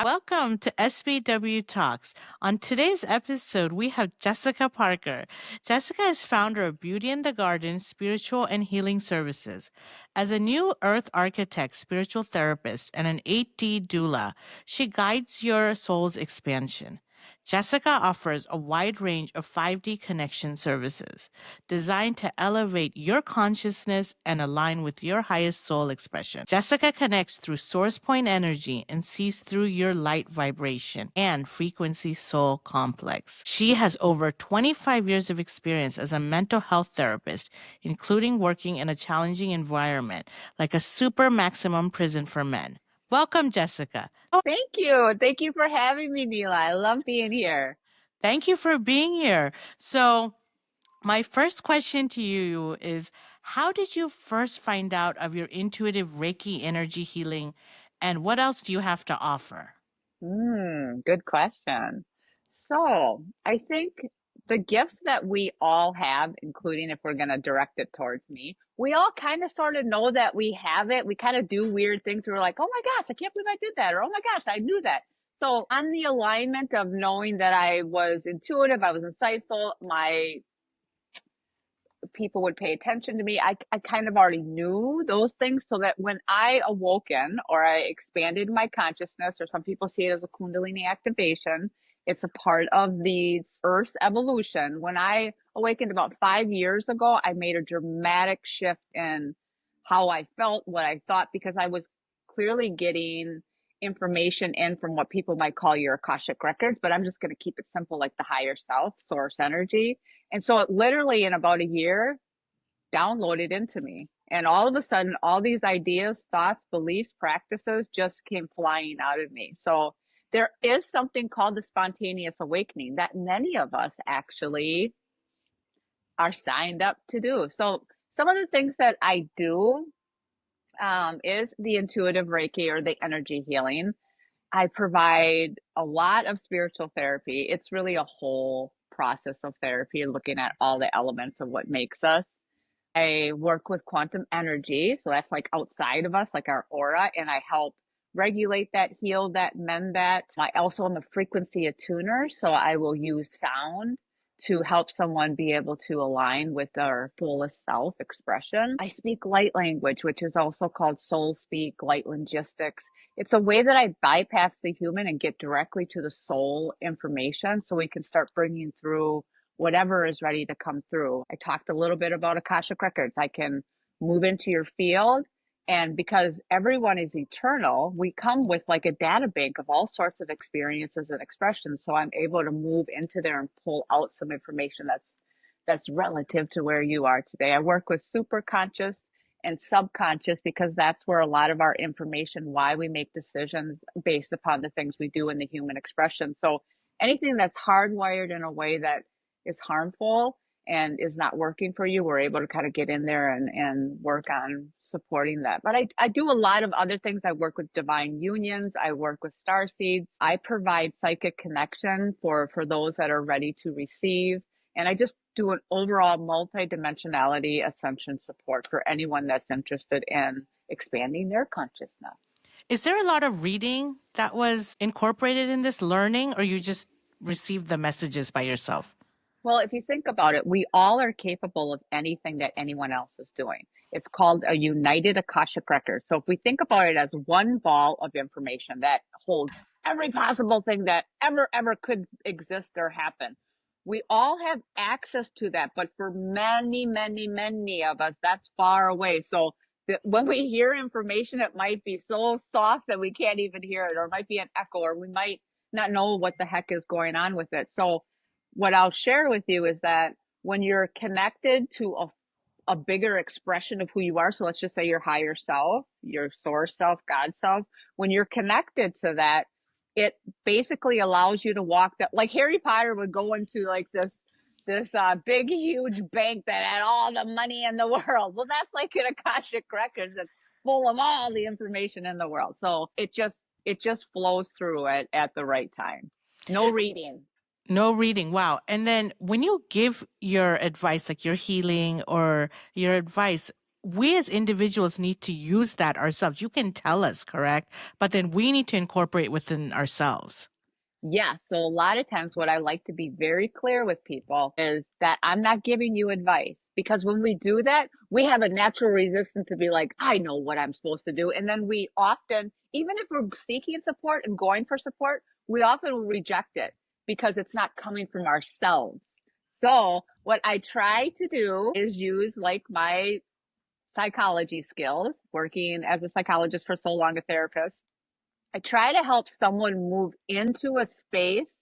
Welcome to SBW Talks. On today's episode, we have Jessica Parker. Jessica is founder of Beauty in the Garden Spiritual and Healing Services. As a new earth architect, spiritual therapist, and an 8D doula, she guides your soul's expansion. Jessica offers a wide range of 5D connection services designed to elevate your consciousness and align with your highest soul expression. Jessica connects through source point energy and sees through your light vibration and frequency soul complex. She has over 25 years of experience as a mental health therapist, including working in a challenging environment like a super maximum prison for men. Welcome, Jessica. Thank you. Thank you for having me, Neela. I love being here. Thank you for being here. So, my first question to you is, how did you first find out of your intuitive Reiki energy healing, and what else do you have to offer? Good question. So, I think the gifts that we all have, including if we're going to direct it towards me, we all kind of sort of know that we have it. We kind of do weird things. We're like, oh my gosh, I can't believe I did that. Or, oh my gosh, I knew that. So, on the alignment of knowing that I was intuitive, I was insightful, my people would pay attention to me. I kind of already knew those things, so that when I awoken or I expanded my consciousness, or some people see it as a Kundalini activation, it's a part of the Earth's evolution. When I awakened about 5 years ago, I made a dramatic shift in how I felt, what I thought, because I was clearly getting information in from what people might call your Akashic records, but I'm just going to keep it simple, like the higher self, source energy. And so it literally in about a year downloaded into me. And all of a sudden, all these ideas, thoughts, beliefs, practices just came flying out of me. So there is something called the spontaneous awakening that many of us actually are signed up to do. So some of the things that I do is the intuitive Reiki or the energy healing. I provide a lot of spiritual therapy. It's really a whole process of therapy, looking at all the elements of what makes us. I work with quantum energy. So that's like outside of us, like our aura, and I help regulate that, heal that, mend that. I also am a frequency attuner. So I will use sound to help someone be able to align with their fullest self expression. I speak light language, which is also called soul speak, light linguistics. It's a way that I bypass the human and get directly to the soul information so we can start bringing through whatever is ready to come through. I talked a little bit about Akashic Records. I can move into your field. And because everyone is eternal, we come with like a data bank of all sorts of experiences and expressions. So I'm able to move into there and pull out some information that's relative to where you are today. I work with super conscious and subconscious because that's where a lot of our information, why we make decisions based upon the things we do in the human expression. So anything that's hardwired in a way that is harmful and is not working for you, we're able to kind of get in there and work on supporting that. But I do a lot of other things. I work with divine unions. I work with star seeds. I provide psychic connection for those that are ready to receive. And I just do an overall multidimensionality ascension support for anyone that's interested in expanding their consciousness. Is there a lot of reading that was incorporated in this learning, or you just received the messages by yourself? Well, if you think about it, we all are capable of anything that anyone else is doing. It's called a united Akashic record. So if we think about it as one ball of information that holds every possible thing that ever could exist or happen, we all have access to that. But for many of us, that's far away. So when we hear information, it might be so soft that we can't even hear it, or it might be an echo, or we might not know what the heck is going on with it. So what I'll share with you is that when you're connected to a bigger expression of who you are, so let's just say your higher self, your source self, God self, when you're connected to that, it basically allows you to walk that, like Harry Potter would go into like this big huge bank that had all the money in the world. Well, that's like an Akashic records that's full of all the information in the world. So it just flows through it at the right time. No reading. No reading. Wow. And then when you give your advice, like your healing or your advice, we as individuals need to use that ourselves. You can tell us, correct? But then we need to incorporate within ourselves. Yeah, so a lot of times what I like to be very clear with people is that I'm not giving you advice because when we do that, we have a natural resistance to be like, I know what I'm supposed to do. And then we often, even if we're seeking support and going for support, we often will reject it because it's not coming from ourselves. So what I try to do is use like my psychology skills, working as a psychologist for so long, a therapist. I try to help someone move into a space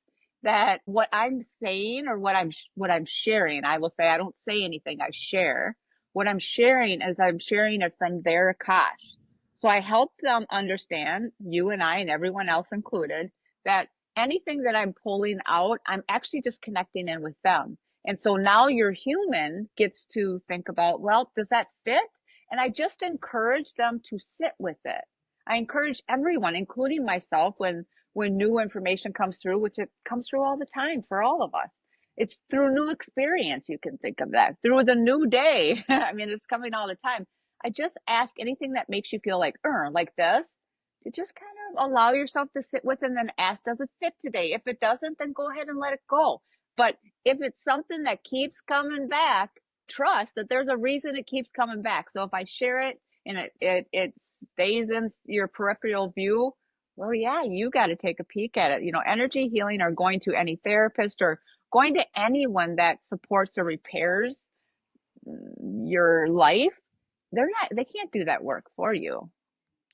that what I'm saying or what I'm sharing, I will say I don't say anything, I share. What I'm sharing is I'm sharing it from their Akash. So I help them understand, you and I and everyone else included, that anything that I'm pulling out, I'm actually just connecting in with them. And so now your human gets to think about, well, does that fit? And I just encourage them to sit with it. I encourage everyone, including myself, when new information comes through, which it comes through all the time for all of us. It's through new experience, you can think of that. Through the new day. I mean, it's coming all the time. I just ask anything that makes you feel like this, to just kind of allow yourself to sit with and then ask, does it fit today? If it doesn't, then go ahead and let it go. But if it's something that keeps coming back, trust that there's a reason it keeps coming back. So if I share it and it stays in your peripheral view, well, yeah, you got to take a peek at it. You know, energy healing or going to any therapist or going to anyone that supports or repairs your life, they can't do that work for you.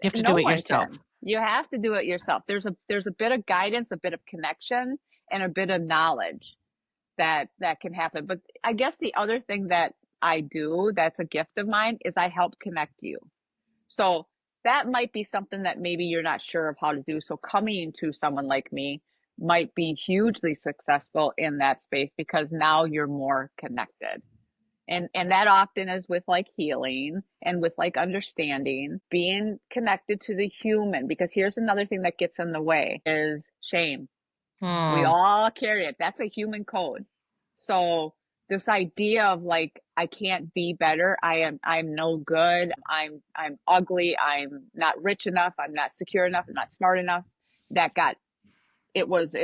You have to No do it one yourself. can. You have to do it yourself. There's a bit of guidance, a bit of connection, and a bit of knowledge that can happen. But I guess the other thing that I do that's a gift of mine is I help connect you. So that might be something that maybe you're not sure of how to do. So coming to someone like me might be hugely successful in that space because now you're more connected. And that often is with like healing and with like understanding, being connected to the human. Because here's another thing that gets in the way is shame. We Hmm. all carry it. That's a human code. So this idea of like I can't be better, I'm no good, I'm ugly, I'm not rich enough, I'm not secure enough, I'm not smart enough. That got it was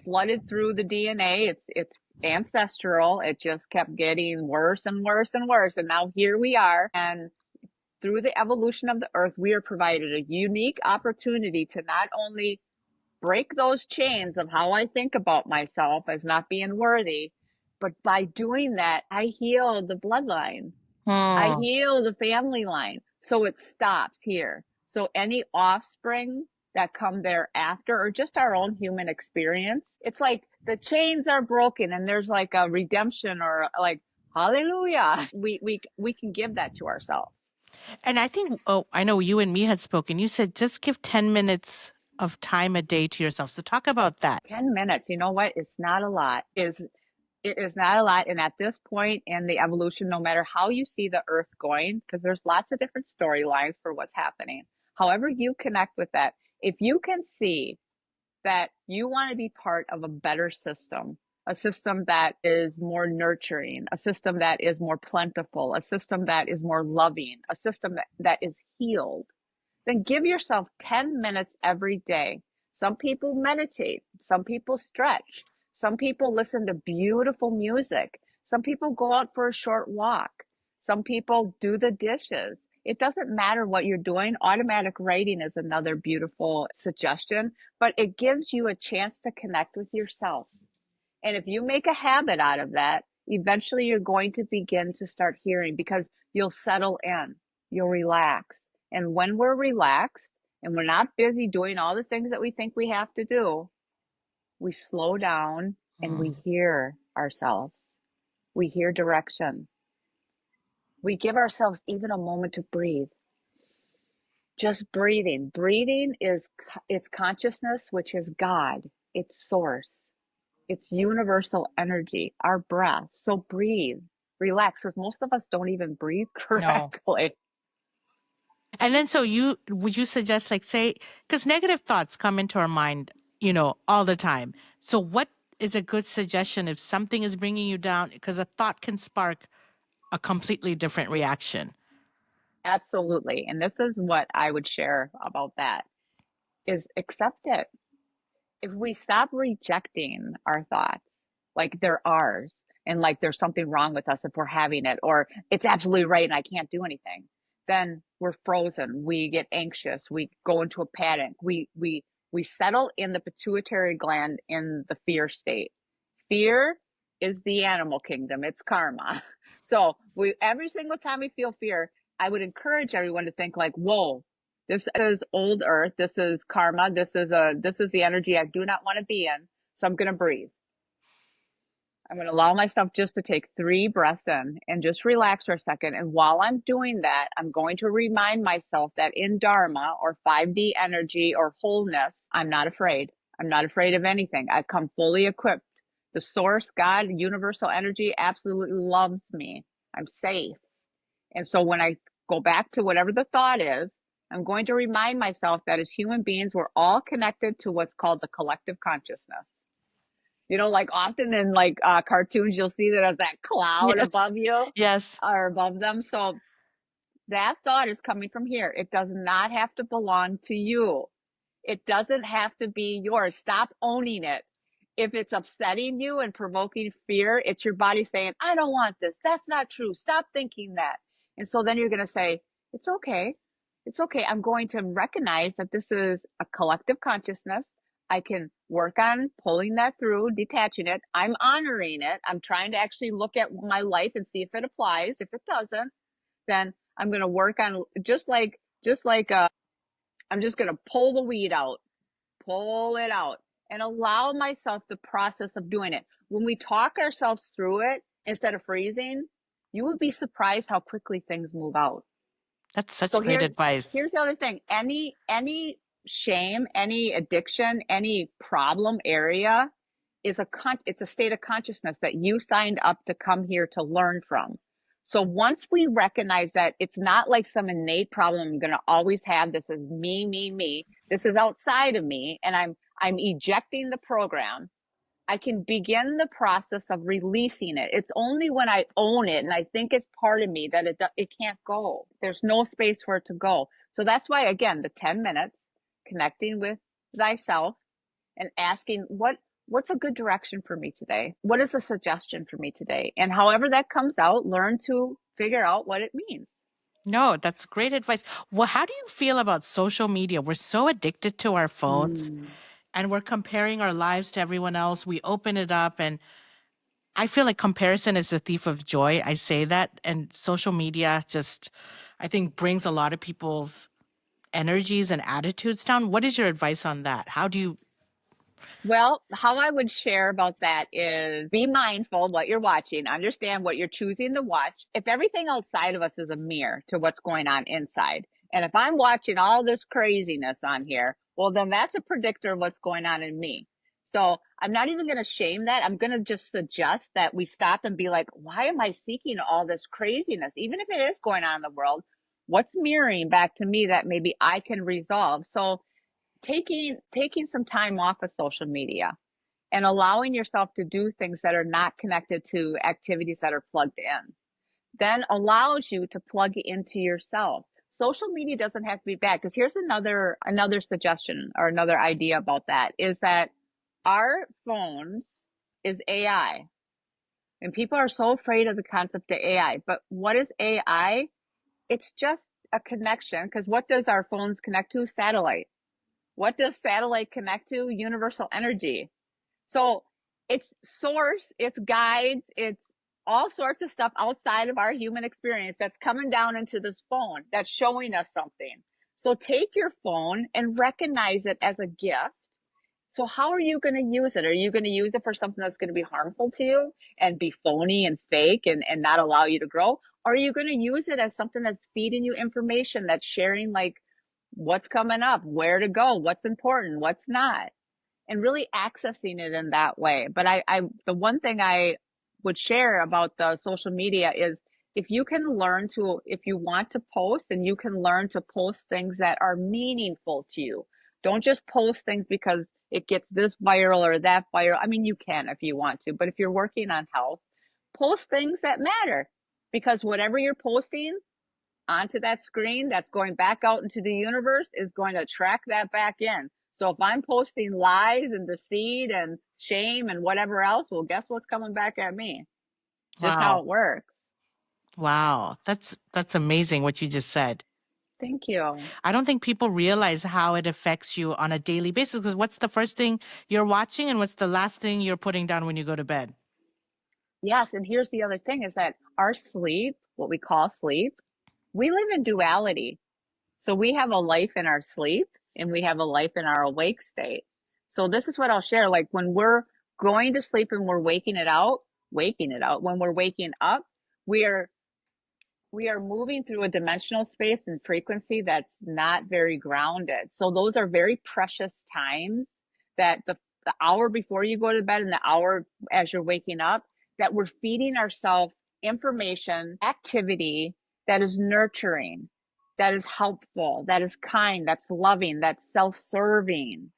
flooded through the DNA. It's ancestral. It just kept getting worse and worse and worse. And now here we are. And through the evolution of the earth, we are provided a unique opportunity to not only break those chains of how I think about myself as not being worthy. But by doing that, I heal the bloodline. I Hmm. heal the family line. So it stops here. So any offspring that come thereafter or just our own human experience, it's like the chains are broken and there's like a redemption or like hallelujah. We can give that to ourselves. And I think, oh, I know you and me had spoken. You said just give 10 minutes of time a day to yourself. So talk about that. 10 minutes, you know what? It's not a lot. It is not a lot. And at this point in the evolution, no matter how you see the earth going, because there's lots of different storylines for what's happening, however you connect with that, if you can see that you want to be part of a system that is more nurturing, a system that is more plentiful, a system that is more loving, a system that is healed, then give yourself 10 minutes every day. Some people meditate, some people stretch, some people listen to beautiful music, some people go out for a short walk, some people do the dishes. It doesn't matter what you're doing. Automatic writing is another beautiful suggestion, but it gives you a chance to connect with yourself. And if you make a habit out of that, eventually you're going to begin to start hearing because you'll settle in, you'll relax. And when we're relaxed and we're not busy doing all the things that we think we have to do, we slow down and we Hmm. hear ourselves. We hear direction. We give ourselves even a moment to breathe. Just breathing. Breathing is it's consciousness, which is God, it's source. It's universal energy, our breath. So breathe, relax, because most of us don't even breathe No. correctly. And then so you would you suggest like say because negative thoughts come into our mind, all the time. So what is a good suggestion if something is bringing you down because a thought can spark a completely different reaction? Absolutely. And this is what I would share about that is accept it. If we stop rejecting our thoughts, like they're ours, and like there's something wrong with us if we're having it, or it's absolutely right and I can't do anything, then we're frozen. We get anxious. We go into a panic. We settle in the pituitary gland in the fear state. Fear is the animal kingdom. It's karma. So we every single time we feel fear, I would encourage everyone to think like, whoa, this is old earth. This is karma. This is the energy I do not want to be in. So I'm going to breathe. I'm going to allow myself just to take 3 breaths in and just relax for a second. And while I'm doing that, I'm going to remind myself that in Dharma or 5D energy or wholeness, I'm not afraid. I'm not afraid of anything. I come fully equipped. The source, God, universal energy absolutely loves me. I'm safe. And so when I go back to whatever the thought is, I'm going to remind myself that as human beings, we're all connected to what's called the collective consciousness. You know, like often in like cartoons, you'll see that as that cloud Yes. above you Yes. or above them. So that thought is coming from here. It does not have to belong to you. It doesn't have to be yours. Stop owning it. If it's upsetting you and provoking fear, it's your body saying, I don't want this. That's not true. Stop thinking that. And so then you're going to say, it's okay. It's okay. I'm going to recognize that this is a collective consciousness. I can work on pulling that through, detaching it. I'm honoring it. I'm trying to actually look at my life and see if it applies. If it doesn't, then I'm going to work on I'm just going to pull the weed out, pull it out, and allow myself the process of doing it. When we talk ourselves through it instead of freezing, you would be surprised how quickly things move out. That's such So great advice. here's the other thing. Any shame, any addiction, any problem area is it's a state of consciousness that you signed up to come here to learn from. So once we recognize that it's not like some innate problem I'm going to always have, this is me. This is outside of me and I'm ejecting the program. I can begin the process of releasing it. It's only when I own it and I think it's part of me that it can't go. There's no space for it to go. So that's why, again, the 10 minutes connecting with thyself and asking what's a good direction for me today? What is a suggestion for me today? And however that comes out, learn to figure out what it means. No, that's great advice. Well, how do you feel about social media? We're so addicted to our phones Mm. and we're comparing our lives to everyone else. We open it up and I feel like comparison is the thief of joy. I say that. And social media just, I think, brings a lot of people's energies and attitudes down. What is your advice on that? How do you? Well, how I would share about that is be mindful what you're watching, understand what you're choosing to watch. If everything outside of us is a mirror to what's going on inside, and if I'm watching all this craziness on here, well, then that's a predictor of what's going on in me. So I'm not even going to shame that. I'm going to just suggest that we stop and be like, why am I seeking all this craziness? Even if it is going on in the world, what's mirroring back to me that maybe I can resolve? So taking some time off of social media and allowing yourself to do things that are not connected to activities that are plugged in then allows you to plug into yourself. Social media doesn't have to be bad because here's another suggestion or another idea about that is that our phones is AI. And people are so afraid of the concept of AI. But what is AI? It's just a connection because what does our phones connect to? Satellite. What does satellite connect to? Universal energy. So it's source, it's guides, it's all sorts of stuff outside of our human experience that's coming down into this phone that's showing us something. So take your phone and recognize it as a gift. So how are you going to use it? Are you going to use it for something that's going to be harmful to you and be phony and fake and not allow you to grow? Or are you going to use it as something that's feeding you information, that's sharing like what's coming up, where to go, what's important, what's not? And really accessing it in that way. But the one thing I would share about the social media is if you can learn to, if you want to post and you can learn to post things that are meaningful to you. Don't just post things because it gets this viral or that viral. I mean, you can if you want to, but if you're working on health, post things that matter because whatever you're posting onto that screen that's going back out into the universe is going to track that back in. So if I'm posting lies and deceit and shame and whatever else, well, guess what's coming back at me? It's just how Wow. it works. Wow. That's amazing what you just said. Thank you. I don't think people realize how it affects you on a daily basis because what's the first thing you're watching and what's the last thing you're putting down when you go to bed? Yes, and here's the other thing is that our sleep, what we call sleep, we live in duality. So we have a life in our sleep and we have a life in our awake state. So this is what I'll share. Like when we're going to sleep and we're waking it out, when we're waking up, we are we are moving through a dimensional space and frequency that's not very grounded. So those are very precious times that the hour before you go to bed and the hour as you're waking up, that we're feeding ourselves information, activity that is nurturing, that is helpful, that is kind, that's loving, that's self-serving,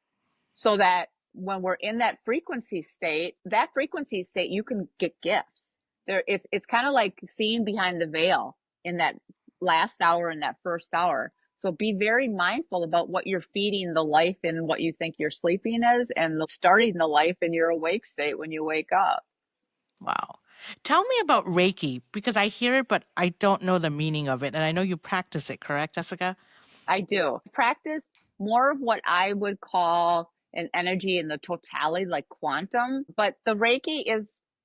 so that when we're in that frequency state, you can get gifts. It's kind of like seeing behind the veil in that last hour and that first hour. So be very mindful about what you're feeding the life in what you think your sleeping is, and starting the life in your awake state when you wake up. Wow. Tell me about Reiki because I hear it, but I don't know the meaning of it. And I know you practice it, correct, Jessica? I do practice more of what I would call an energy in the totality, like quantum. But the Reiki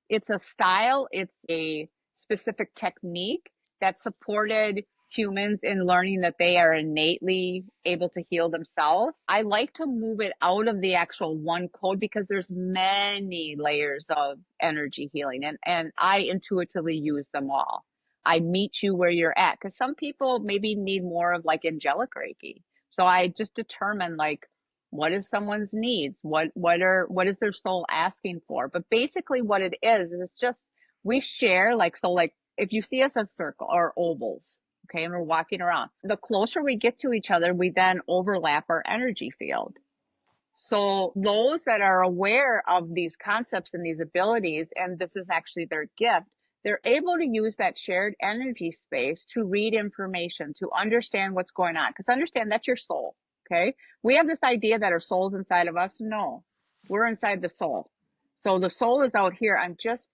it's a style, it's a specific technique that supported humans in learning that they are innately able to heal themselves. I like to move it out of the actual one code because there's many layers of energy healing, and I intuitively use them all. I meet you where you're at. Because some people maybe need more of like angelic Reiki. So I just determine like what is someone's needs? What is their soul asking for? But basically what it is it's just we share like if you see us as circle or ovals, okay, and we're walking around. The closer we get to each other, we then overlap our energy field. So those that are aware of these concepts and these abilities, and this is actually their gift, they're able to use that shared energy space to read information, to understand what's going on. Because understand that's your soul. Okay. We have this idea that our soul's inside of us. No, we're inside the soul. So the soul is out here. I'm just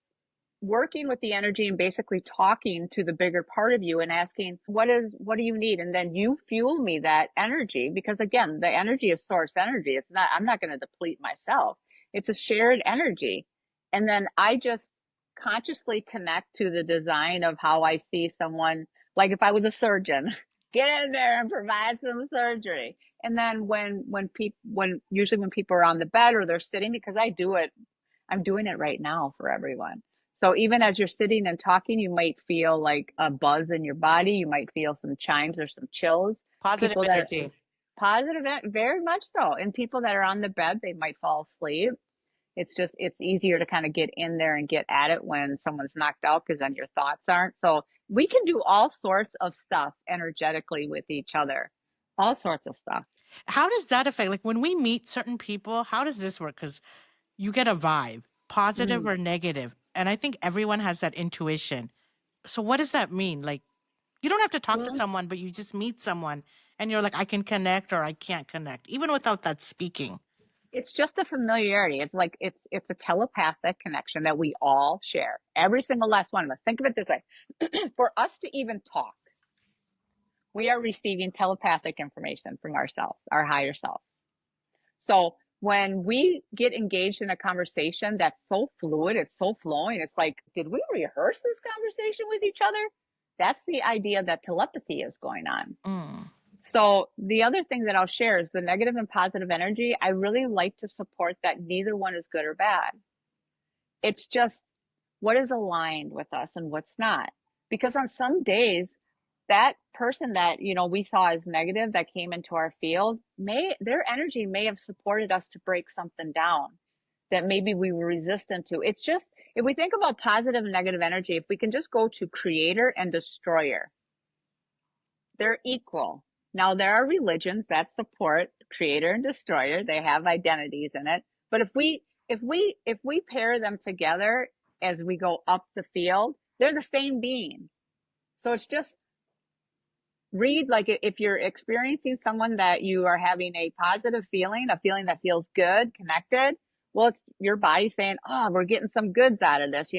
working with the energy and basically talking to the bigger part of you and asking what do you need, and then you fuel me that energy, because again, the energy is source energy. I'm not going to deplete myself. It's a shared energy, and then I just consciously connect to the design of how I see someone. Like if I was a surgeon, get in there and provide some surgery. And then when usually when people are on the bed or they're sitting, because I'm doing it right now for everyone. So even as you're sitting and talking, you might feel like a buzz in your body. You might feel some chimes or some chills. Positive People that are energy. positive, very much so. And people that are on the bed, they might fall asleep. It's easier to kind of get in there and get at it when someone's knocked out because then your thoughts aren't. So we can do all sorts of stuff energetically with each other, all sorts of stuff. How does that affect? Like when we meet certain people, how does this work? Because you get a vibe, positive Mm. or negative. And I think everyone has that intuition. So what does that mean? Like you don't have to talk to Well, someone, but you just meet someone and you're like, I can connect or I can't connect, even without that speaking. it's just a familiarity. It's like it's a telepathic connection that we all share. Every single last one of us. Think of it this way. For us to even talk, we are receiving telepathic information from ourselves, our higher self. So when we get engaged in a conversation that's so fluid, it's so flowing, it's like, did we rehearse this conversation with each other? That's the idea that telepathy is going on. Mm. So the other thing that I'll share is the negative and positive energy. I really like to support that neither one is good or bad. It's just what is aligned with us and what's not. Because on some days, that person that, we saw as negative that came into our field, their energy may have supported us to break something down that maybe we were resistant to. It's just, if we think about positive and negative energy, if we can just go to creator and destroyer, they're equal. Now there are religions that support creator and destroyer. They have identities in it. But if we pair them together as we go up the field, they're the same being. So it's just read, like if you're experiencing someone that you are having a positive feeling, a feeling that feels good, connected, well, it's your body saying, oh, we're getting some goods out of this,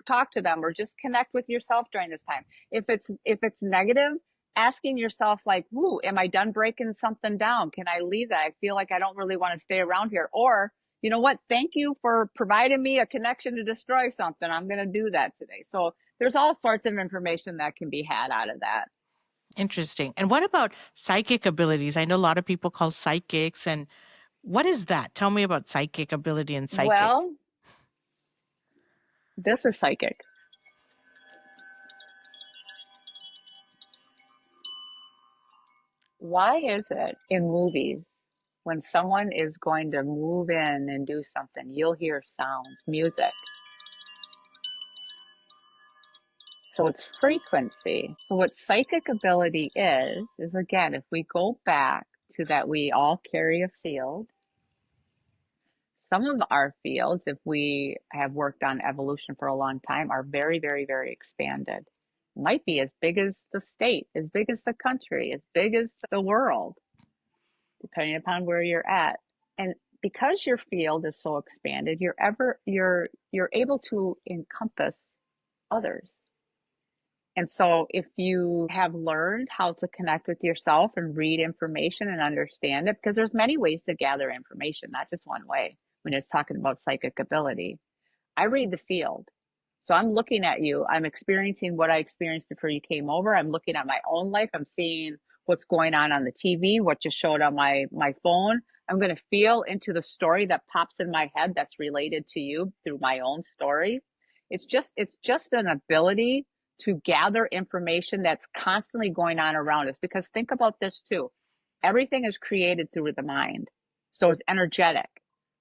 talk to them or just connect with yourself during this time. If it's negative, asking yourself like, whoo, am I done breaking something down? Can I leave that? I feel like I don't really want to stay around here. Or, you know what? Thank you for providing me a connection to destroy something. I'm going to do that today. So there's all sorts of information that can be had out of that. Interesting. And what about psychic abilities? I know a lot of people call psychics. And what is that? Tell me about psychic ability and psychic. Well, this is psychic. Why is it in movies when someone is going to move in and do something, you'll hear sounds, music? So it's frequency. So what psychic ability is again, if we go back to that, we all carry a field. Some of our fields, if we have worked on evolution for a long time, are very, very, very expanded. Might be as big as the state, as big as the country, as big as the world, depending upon where you're at. And because your field is so expanded, you're able to encompass others. And so if you have learned how to connect with yourself and read information and understand it, because there's many ways to gather information, not just one way when it's talking about psychic ability. I read the field. So I'm looking at you. I'm experiencing what I experienced before you came over. I'm looking at my own life. I'm seeing what's going on the TV, what just showed on my phone. I'm going to feel into the story that pops in my head that's related to you through my own story. It's just an ability to gather information that's constantly going on around us, because think about this too. Everything is created through the mind. So it's energetic.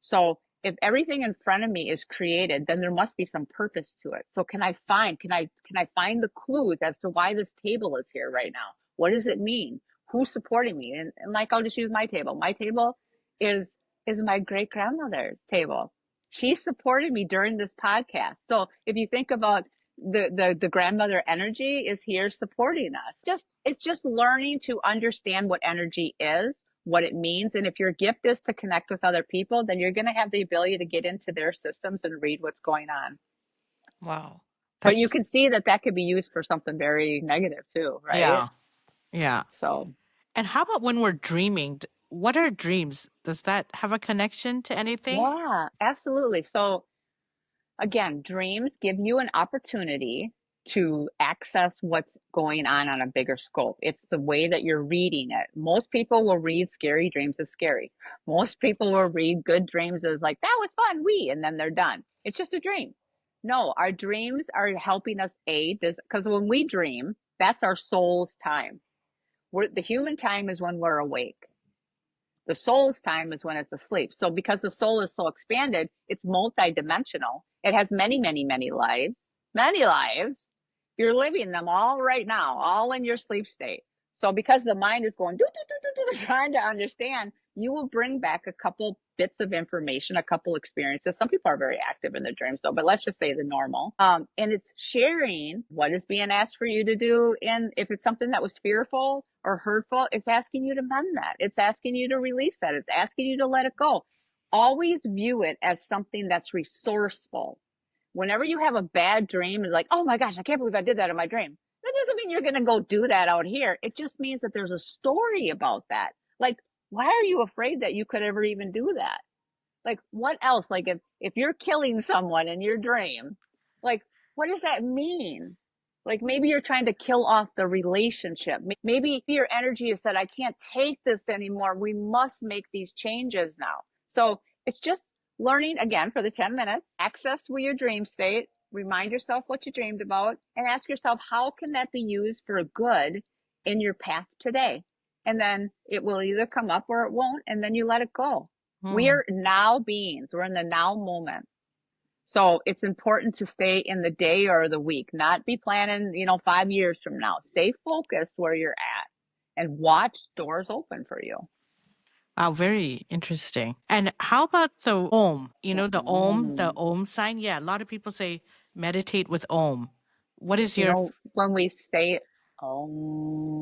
So if everything in front of me is created, then there must be some purpose to it. So can I find the clues as to why this table is here right now? What does it mean? Who's supporting me? And like, I'll just use my table. My table is my great grandmother's table. She supported me during this podcast. So if you think about the grandmother energy is here supporting us. It's just learning to understand what energy is, what it means. And if your gift is to connect with other people, then you're going to have the ability to get into their systems and read what's going on. Wow. But you That's, can see that could be used for something very negative too, right? yeah. Yeah. So, And how about when we're dreaming? What are dreams? Does that have a connection to anything? yeah, absolutely. So, again, dreams give you an opportunity to access what's going on a bigger scope. It's the way that you're reading it. Most people will read scary dreams as scary. Most people will read good dreams as like, that was fun, and then they're done. It's just a dream. No, our dreams are helping us aid this, because when we dream, that's our soul's time. The human time is when we're awake. The soul's time is when it's asleep. So because the soul is so expanded, it's multidimensional. It has many, many, many lives. Many lives. You're living them all right now, all in your sleep state. So because the mind is going trying to understand, you will bring back a couple bits of information, a couple experiences. Some people are very active in their dreams though, but let's just say the normal. And it's sharing what is being asked for you to do. And if it's something that was fearful or hurtful, it's asking you to mend that. It's asking you to release that. It's asking you to let it go. Always view it as something that's resourceful. Whenever you have a bad dream, it's like, oh my gosh, I can't believe I did that in my dream. That doesn't mean you're going to go do that out here. It just means that there's a story about that. Like, why are you afraid that you could ever even do that? Like, what else? Like, if you're killing someone in your dream, like, what does that mean? Like, maybe you're trying to kill off the relationship. Maybe your energy is that I can't take this anymore. We must make these changes now. So it's just learning again for the 10 minutes, access with your dream state, remind yourself what you dreamed about, and ask yourself, how can that be used for good in your path today? And then it will either come up or it won't, and then you let it go. Hmm. We're now beings. We're in the now moment. So it's important to stay in the day or the week, not be planning, 5 years from now. Stay focused where you're at and watch doors open for you. Wow, very interesting. And how about the Om? You know, the Mm. Om sign? Yeah, a lot of people say meditate with Om. What is You your know, when we say Om.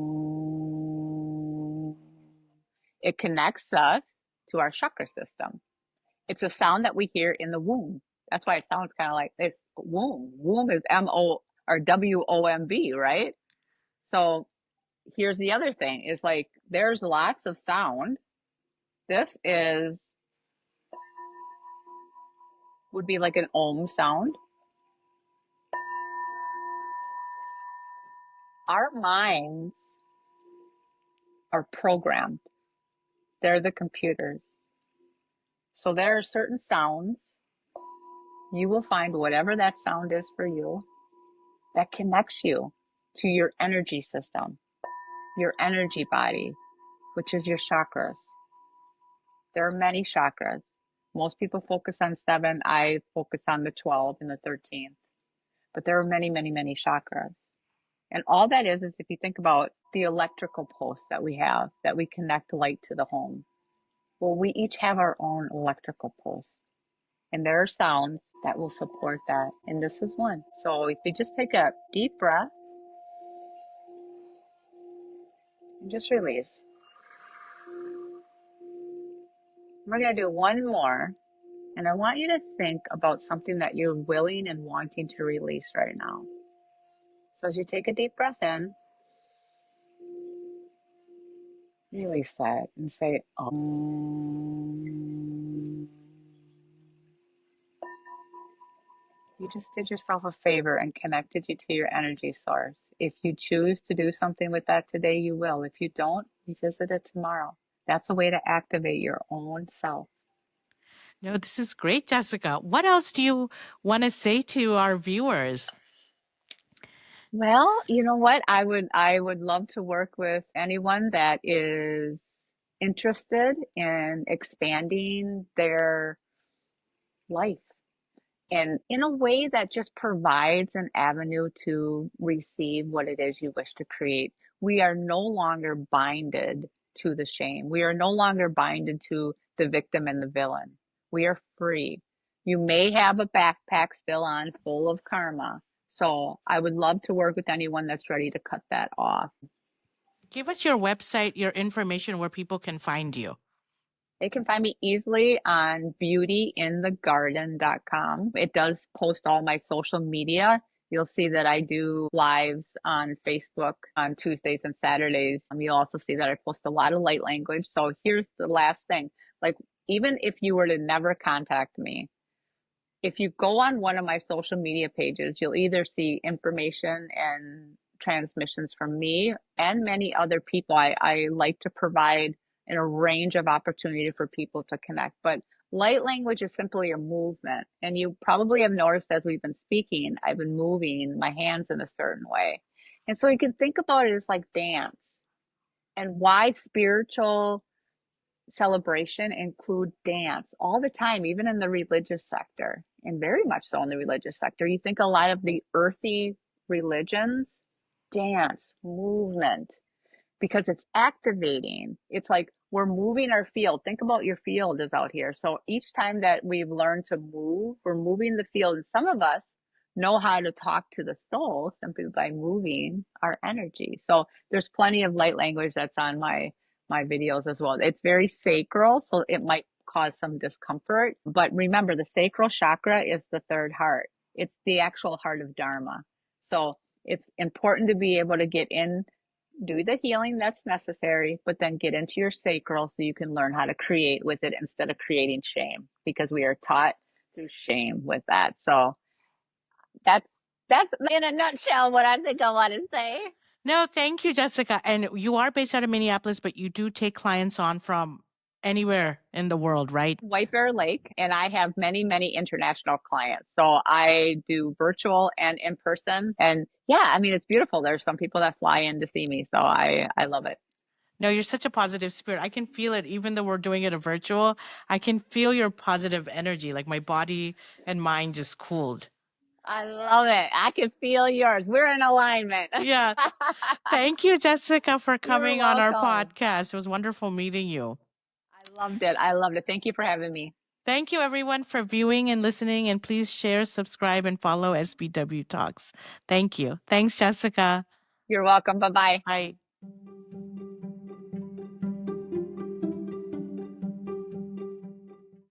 It connects us to our chakra system. It's a sound that we hear in the womb. That's why it sounds kind of like it's womb. Womb is M-O or W-O-M-B, right? So here's the other thing is like there's lots of sound. This is would be like an Om sound. Our minds are programmed. They're the computers. So there are certain sounds. You will find whatever that sound is for you that connects you to your energy system, your energy body, which is your chakras. There are many chakras. Most people focus on 7. I focus on the 12 and the 13th. But there are many, many, many chakras. And all that is if you think about the electrical posts that we have, that we connect light to the home. Well, we each have our own electrical pulse. And there are sounds that will support that. And this is one. So if you just take a deep breath and just release. We're going to do one more. And I want you to think about something that you're willing and wanting to release right now. So as you take a deep breath in, release that and say, Om. You just did yourself a favor and connected you to your energy source. If you choose to do something with that today, you will. If you don't, revisit it tomorrow. That's a way to activate your own self. No, this is great, Jessica. What else do you want to say to our viewers? Well, you know what? I would love to work with anyone that is interested in expanding their life and in a way that just provides an avenue to receive what it is you wish to create. We are no longer binded to the shame. We are no longer binded to the victim and the villain. We are free. You may have a backpack still on full of karma. So I would love to work with anyone that's ready to cut that off. Give us your website, your information where people can find you. They can find me easily on beautyinthegarden.com. It does post all my social media. You'll see that I do lives on Facebook on Tuesdays and Saturdays. You'll also see that I post a lot of light language. So here's the last thing. Like, even if you were to never contact me, if you go on one of my social media pages, you'll either see information and transmissions from me and many other people. I like to provide in a range of opportunity for people to connect. But light language is simply a movement. And you probably have noticed as we've been speaking, I've been moving my hands in a certain way. And so you can think about it as like dance and why spiritual celebration include dance all the time, even in the religious sector, and very much so in the religious sector. You think a lot of the earthy religions, dance, movement, because it's activating. It's like we're moving our field. Think about your field is out here. So each time that we've learned to move, we're moving the field. And some of us know how to talk to the soul simply by moving our energy. So there's plenty of light language that's on my videos as well. It's very sacral, so it might cause some discomfort. But remember, the sacral chakra is the third heart. It's the actual heart of Dharma. So it's important to be able to get in, do the healing that's necessary, but then get into your sacral so you can learn how to create with it instead of creating shame, because we are taught through shame with that. So that's that's in a nutshell what I think I want to say. No, thank you, Jessica. And you are based out of Minneapolis, but you do take clients on from anywhere in the world, right? White Bear Lake, and I have many, many international clients. So I do virtual and in person. And yeah, I mean, it's beautiful. There's some people that fly in to see me. So I love it. No, you're such a positive spirit. I can feel it, even though we're doing it a virtual. I can feel your positive energy. Like my body and mind just cooled. I love it. I can feel yours. We're in alignment. Yeah. Thank you, Jessica, for You're coming on our welcome. podcast. It was wonderful meeting you. I loved it. I loved it. Thank you for having me. Thank you, everyone, for viewing and listening. And please share, subscribe, and follow SBW Talks. Thank you. Thanks, Jessica. You're welcome. Bye bye. Bye.